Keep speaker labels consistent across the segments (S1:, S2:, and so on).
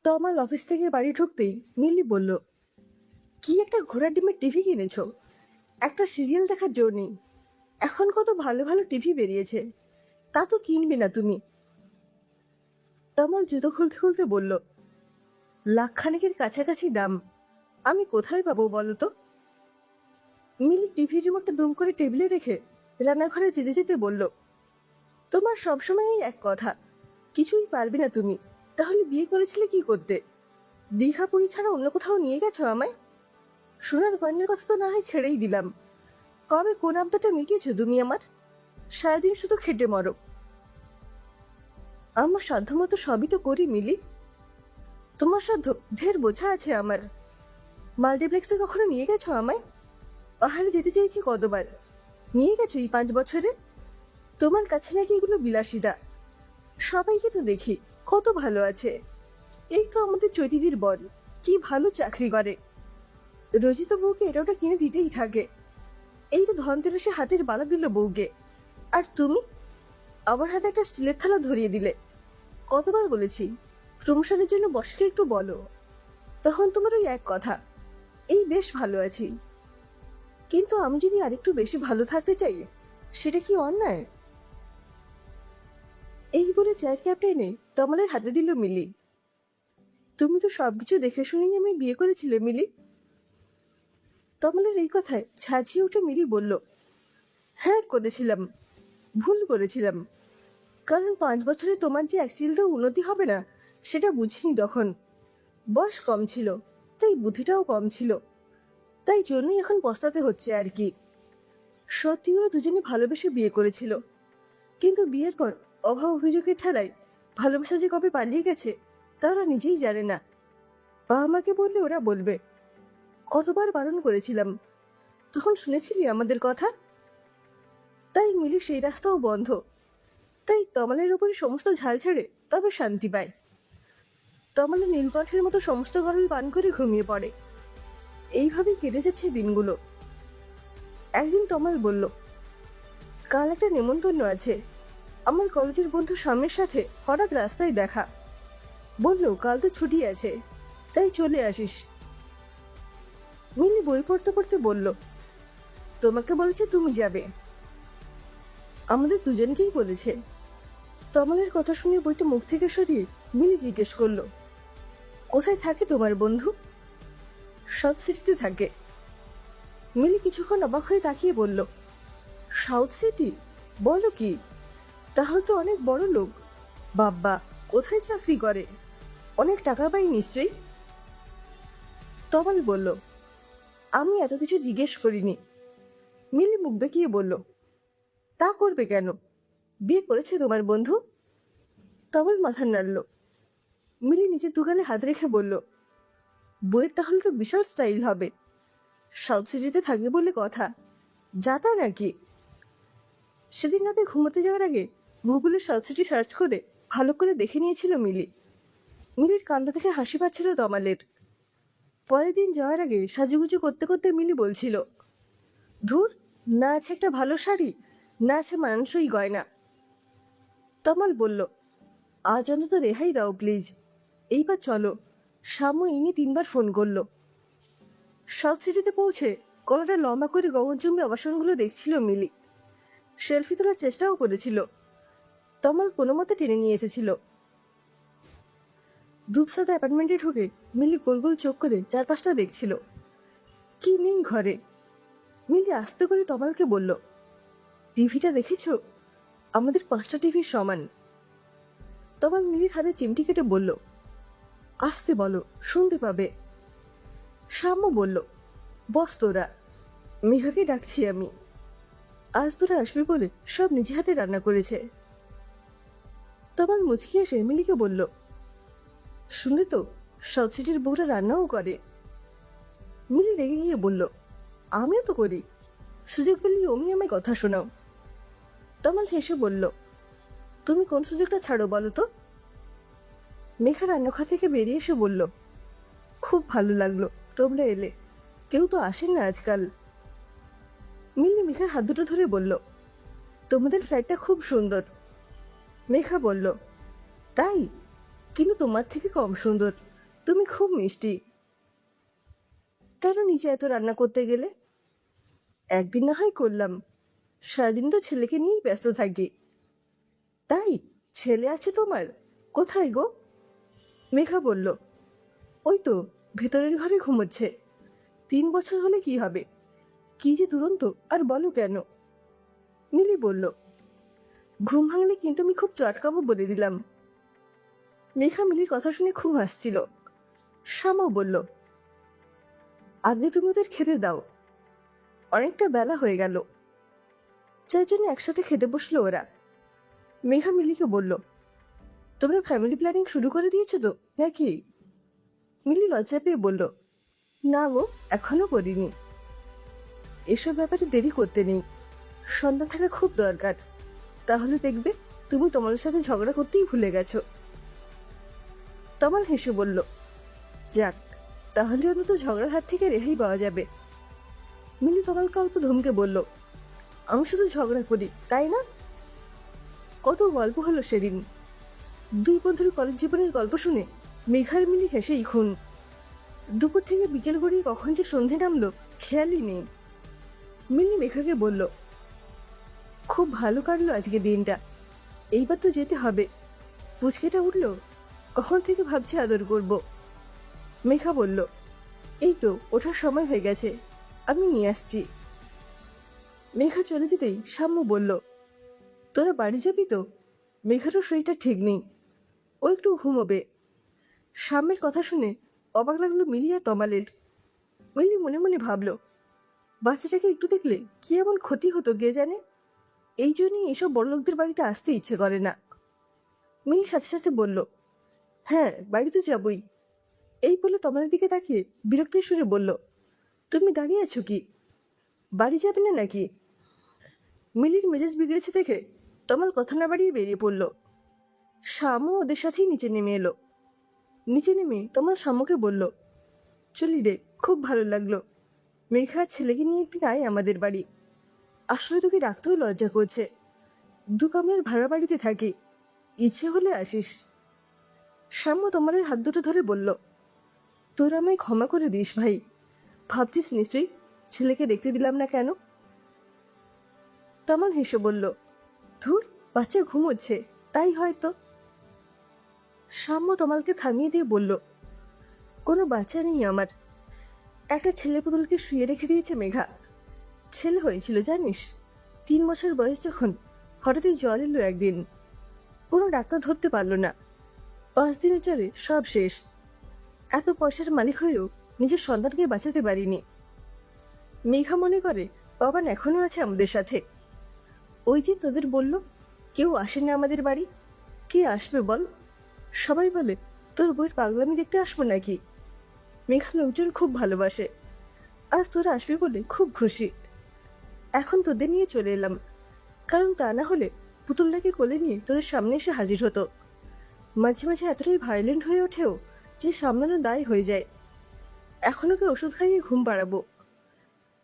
S1: তমাল office থেকে বাড়ি ঢুকতেই মিলি বলল, কি একটা ঘোড়ার ডিমের টিভি কিনেছো? একটা সিরিয়াল দেখার জো নেই। এখন কত ভালো ভালো টিভি বেরিয়েছে, তা তো কিনবে না তুমি? তমাল জুতো খুলতে খুলতে বলল, লাখখানেকের কাছাকাছি দাম, আমি কোথায় পাবো বলো তো? মিলি টিভির রিমোটটা দুম করে টেবিলে রেখে রান্নাঘরে যেতে যেতে বলল, তোমার সবসময়ই এক কথা, কিছুই পারবে না তুমি। তাহলে বিয়ে করেছিলে কি করতে? দীঘা পুরী ছাড়া অন্য কোথাও নিয়ে গেছো আমায়? সোনার গয়নার কথা তো না হয় ছেড়েই দিলাম, কবে কোন আবদাটা মিটিয়েছো তুমি আমার? সারাদিন শুধু খেটে মরো। আমার সাধ্যমতো সবই তো করি মিলি। তোমার সাধ্য ঢের বোঝা আছে আমার। মাল্টিপ্লেক্সে কখনো নিয়ে গেছো আমায়? পাহাড়ে যেতে চেয়েছি কতবার, নিয়ে গেছো এই 5 বছরে? তোমার কাছে নাকি এগুলো বিলাসিতা। সবাইকে তো দেখি কত ভালো আছে। এই তো আমাদের চৈতিদির বর, কি ভালো চাকরি করে, রোজই তো বউকে এটা ওটা কিনে দিতেই থাকে। এই তো ধনতেরাসে হাতের বালা দিল বউকে, আর তুমি আমার হাতে একটা স্টিলের থালা ধরিয়ে দিলে। কতবার বলেছি প্রমোশনের জন্য বসকে একটু বলো, তখন তোমার ওই এক কথা, এই বেশ ভালো আছি। কিন্তু আমি যদি আরেকটু বেশি ভালো থাকতে চাই, সেটা কি অন্যায়? এই বলে চায়ের কাপটা এনে তমালের হাতে দিল মিলি। তুমি তো সবকিছু দেখে শুনেই আমি বিয়ে করেছিলে মিলি। তমালের এই কথায় ঝাঁঝিয়ে উঠে মিলি বলল, হ্যাঁ করেছিলাম, ভুল করেছিলাম। কারণ 5 বছরে তোমার যে এক চিলতেও উন্নতি হবে না সেটা বুঝিনি তখন। বয়স কম ছিল, তাই বুদ্ধিটাও কম ছিল, তাই জন্যই এখন পস্তাতে হচ্ছে আর কি। সত্যি ওরা দুজনে ভালোবেসে বিয়ে করেছিল, কিন্তু বিয়ের পর অভাব অভিযোগের ঠেলায় ভালোবাসা যে কবে পালিয়ে গেছে তা ওরা নিজেই জানে না। বাবা মাকে বললে ওরা বলবে, কতবার বারণ করেছিলাম, তখন শুনেছিলি আমাদের কথা? তাই মিলি সেই রাস্তাও বন্ধ। তাই তমালের উপরে সমস্ত ঝাল ছেড়ে তবে শান্তি পায়। তমালের নীলকণ্ঠের মতো সমস্ত গরল পান করে ঘুমিয়ে পড়ে। এইভাবেই কেটে যাচ্ছে দিনগুলো। একদিন তমাল বলল, কাল একটা নেমন্তন্ন আছে, আমার কলেজের বন্ধু স্বামীর সাথে হঠাৎ রাস্তায় দেখা। বলল কাল তো ছুটি আছে, তাই চলে আসিস। মিলি বই পড়তে পড়তে বলল, তোমাকে বলেছে তুমি যাবে? আমাদের দুজনকেই বলেছে। তমালের কথা শুনে বইটা মুখ থেকে সরিয়ে মিলি জিজ্ঞেস করলো, কোথায় থাকে তোমার বন্ধু? সাউথ সিটিতে থাকে। মিলি কিছুক্ষণ অবাক হয়ে তাকিয়ে বলল, সাউথ সিটি? বলো কি? তাহলে তো অনেক বড় লোক। বাব্বা, কোথায় চাকরি করে? অনেক টাকা পাই নিশ্চয়ই। তমাল বলল, আমি এত কিছু জিজ্ঞেস করিনি। মিলি মুখ বেঁকিয়ে বলল, তা করবে কেন? বিয়ে করেছে তোমার বন্ধু? তমাল মাথা নাড়ল। মিলি নিজের দুগালে হাত রেখে বলল, বইয়ের তাহলে তো বিশাল স্টাইল হবে। সাউথ সিটিতে থাকে বলে কথা, যাতা নাকি? সেদিন রাতে ঘুমোতে যাওয়ার আগে গুগলে সাউথ সিটি সার্চ করে ভালো করে দেখে নিয়েছিল মিলি। মিলির কাণ্ড দেখে হাসি পাচ্ছিল তমালের। পরের দিন যাওয়ার আগে সাজুগুজু করতে করতে মিলি বলছিল, ধুর, না আছে একটা ভালো শাড়ি, না আছে মানানসই গয়না। তমাল বলল, আজ অন্তত রেহাই দাও প্লিজ। এইবার চলো। শামু ইনি 3বার ফোন করলো। সাউথ সিটিতে পৌঁছে গলাটা লম্বা করে গগনচুম্বী আবাসনগুলো দেখছিল মিলি। সেলফি তোলার চেষ্টাও করেছিল। তমাল কোনো মতে টেনে নিয়ে এসেছিল। দুধসাদা অ্যাপার্টমেন্টে ঢুকে মিলি গোল গোল চোখ করে চারপাশটা দেখছিল। কি নেই ঘরে? মিলি আস্তে করে তমালকে বলল, টিভিটা দেখেছ? আমাদের 5টা টিভির সমান। তমাল মিলির হাতে চিমটি কেটে বলল, আস্তে বলো, শুনতে পাবে। শাম্য বলল, বস তোরা, মেঘাকে ডাকছি আমি। আজ তোরা আসবে বলে সব নিজে হাতে রান্না করেছে। তমাল মুচকি এসে মিলিকে বলল, শুনলে তো, সাউথ সিটির বউরা রান্নাও করে। মিলি রেগে গিয়ে বলল, আমিও তো করি, সুযোগ পেলেই অমনি আমায় কথা শোনাও। তমাল হেসে বলল, তুমি কোন সুযোগটা ছাড়ো বলো তো? মেঘা রান্নাঘর থেকে বেরিয়ে এসে বলল, খুব ভালো লাগলো তোমরা এলে, কেউ তো আসেন না আজকাল। মিলি মেঘার হাত দুটো ধরে বলল, তোমাদের ফ্ল্যাটটা খুব সুন্দর। মেঘা বলল, তাই? কিন্তু তোমার থেকে কম সুন্দর। তুমি খুব মিষ্টি। কেন নিচে এত রান্না করতে গেলে? একদিন না হয় করলাম, সারাদিন তো ছেলেকে নিয়েই ব্যস্ত থাকি। তাই? ছেলে আছে তোমার? কোথায় গো? মেঘা বলল, ওই তো ভেতরের ঘরে ঘুমোচ্ছে। 3 বছর হলে কি হবে? কি যে দুরন্ত, আর বলো কেন? মিলি বলল, ঘুম ভাঙলে কিন্তু আমি খুব চটকাবো বলে দিলাম। মেঘা মিলির কথা শুনে খুব হাসছিল। শ্যামও বলল, আগে তুমি ওদের খেতে দাও, অনেকটা বেলা হয়ে গেল। 4 জনে একসাথে খেতে বসলো ওরা। মেঘা মিলিকে বলল, তোমরা ফ্যামিলি প্ল্যানিং শুরু করে দিয়েছো তো নাকি? মিলি লজ্জা পেয়ে বলল, না গো, এখনো করিনি। এসব ব্যাপারে দেরি করতে নেই, সন্তান থাকা খুব দরকার। তাহলে দেখবে তুমি তোমাদের সাথে ঝগড়া করতেই ভুলে গেছো। তমাল হেসে বলল, যাক, তাহলে অন্তত ঝগড়ার হাত থেকে রেহাই পাওয়া যাবে। মিলি তমালকে অল্প ধমকে বলল, আমি শুধু ঝগড়া করি তাই না? কত গল্প হলো সেদিন। 2 বন্ধুর কলেজ জীবনের গল্প শুনে মেঘার মিলি হেসেই খুন। দুপুর থেকে বিকেল গড়িয়ে কখন যে সন্ধে নামলো খেয়ালই নেই। মিলি মেঘাকে বলল, খুব ভালো কাটলো আজকে দিনটা, এইবার তো যেতে হবে। পুচকেটা উঠল, কখন থেকে ভাবছি আদর করব। মেঘা বলল, এই তো ওঠার সময় হয়ে গেছে, আমি নিয়ে আসছি। মেঘা চলে যেতেই সাম্য বলল, তোরা বাড়ি যাবি তো? মেঘারও শরীরটা ঠিক নেই, ও একটু ঘুমোবে। সাম্যের কথা শুনে অবাক লাগলো মিলি আর তমালের। মিলি মনে মনে ভাবল, বাচ্চাটাকে একটু দেখলে কি এমন ক্ষতি হতো কে জানে। এই জন্যই এসব বড়লোকদের বাড়িতে আসতে ইচ্ছে করে না। মিলি সাথে সাথে বলল, হ্যাঁ, বাড়ি তো যাবই। এই বলে তমালের দিকে তাকিয়ে বিরক্তির সুরে বলল, তুমি দাঁড়িয়ে আছো কি? বাড়ি যাবে না নাকি? মিলির মেজাজ বিগড়েছে দেখে তমাল কথা না বাড়িয়ে বেরিয়ে পড়ল। শ্যামও ওদের সাথেই নিচে নেমে এলো। নিচে নেমে তমাল শ্যামকে বলল, চলি রে, খুব ভালো লাগলো। মেঘা ছেলেকে নিয়ে একদিন আয় আমাদের বাড়ি। আসলে তোকে রাখতেও লজ্জা করছে, 2 কামরার ভাড়া বাড়িতে থাকি, ইচ্ছে হলে আসিস। শ্যাম্য তমালের হাত দুটো ধরে বলল, তোর আমায় ক্ষমা করে দিস ভাই। ভাবছিস নিশ্চয়ই ছেলেকে দেখতে দিলাম না কেন? তমাল হেসে বলল, ধুর, বাচ্চা ঘুমোচ্ছে, তাই হয়তো। শ্যাম্য তমালকে থামিয়ে দিয়ে বলল, কোনো বাচ্চা নেই আমার, একটা ছেলে পুতুলকে শুয়ে রেখে দিয়েছে মেঘা। ছেলে হয়েছিল জানিস, 3 বছর বয়স যখন হঠাৎই জ্বর এলো একদিন, কোনো ডাক্তার ধরতে পারল না। 5 দিনের জ্বরে সব শেষ। এত পয়সার মালিক হয়েও নিজের সন্তানকে বাঁচাতে পারিনি। মেঘা মনে করে বাবান এখনো আছে আমাদের সাথে। ওই যে তোদের বলল কেউ আসে না আমাদের বাড়ি, কে আসবে বল? সবাই বলে তোর বইয়ের পাগলামি দেখতে আসবো নাকি। মেঘা লোকজন খুব ভালোবাসে, আজ তোরা আসবি বলে খুব খুশি। এখন তোদের নিয়ে চলে এলাম, কারণ তা না হলে পুতুলটাকে কোলে নিয়ে তোদের সামনে এসে হাজির হতো। মাঝে মাঝে এতটাই ভায়োলেন্ট হয়ে ওঠেও যে সামলানো দায় হয়ে যায়। এখন ওকে ওষুধ খাইয়ে ঘুম পাড়াবো।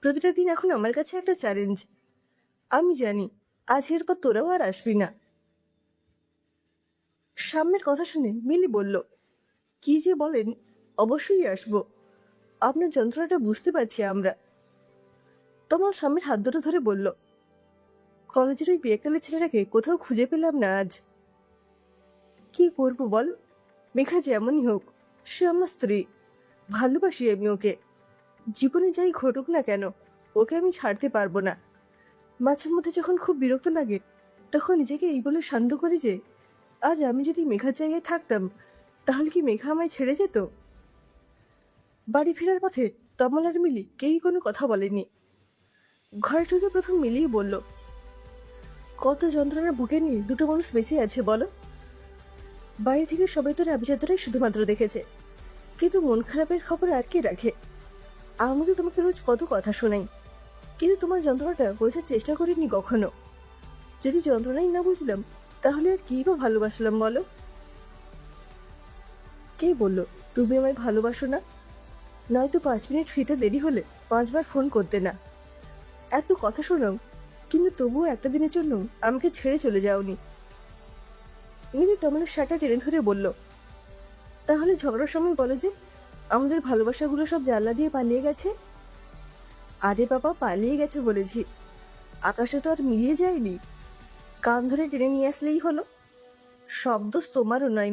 S1: প্রতিটা দিন এখন আমার কাছে একটা চ্যালেঞ্জ। আমি জানি আজকের পর তোরাও আর আসবি না। সাম্যের কথা শুনে মিলি বলল, কি যে বলেন, অবশ্যই আসবো, আপনার যন্ত্রণাটা বুঝতে পারছি আমরা। তোমার সাম্যের হাত দুটো ধরে বলল, কলেজের ওই বিয়েকালের ছেলেটাকে কোথাও খুঁজে পেলাম না আজ। কি করবো বল, মেঘা যেমনই হোক সে আমার স্ত্রী, ভালোবাসি আমি ওকে। জীবনে যাই ঘটুক না কেন ওকে আমি ছাড়তে পারবো না। মাঝে মধ্যে যখন খুব বিরক্ত লাগে তখন নিজেকে এই বলে শান্ত করি যে আজ আমি যদি মেঘার জায়গায় থাকতাম তাহলে কি মেঘা আমায় ছেড়ে যেত। বাড়ি ফেরার পথে তমাল আর মিলি কেউই কোনো কথা বলেনি। ঘরে ঢুকে প্রথম মিলিয়ে বলল, কত যন্ত্রণার বুকে নিয়ে 2টো মানুষ বেঁচে আছে বলো। বাড়ি থেকে সবাই তোর আভিজাতটাই শুধুমাত্র দেখেছে, কিন্তু মন খারাপের খবর আর কে রাখে। আমি তো তোমাকে রোজ কত কথা শোনাই, কিন্তু তোমার যন্ত্রণাটা বোঝার চেষ্টা করিনি কখনো। যদি যন্ত্রণাই না বুঝলাম তাহলে আর কী বা ভালোবাসলাম বলো। কে বলল তুমি আমায় ভালোবাসো না? নয়তো 5 মিনিট ফিরতে দেরি হলে 5 বার ফোন করতে না। এত কথা শোনাও, কিন্তু তবুও একটা দিনের জন্য আমাকে ছেড়ে চলে যাওনি। মিলি তমালের শার্টটা টেনে ধরে বলল, তাহলে ঝগড়ার সময় বলে যে আমাদের ভালোবাসাগুলো সব জানলা দিয়ে পালিয়ে গেছে। আরে বাবা, পালিয়ে গেছে বলেছি, আকাশে তো আর মিলিয়ে যায়নি। কান ধরে টেনে নিয়ে আসলেই হলো। সব দোষ তোমারও নয়।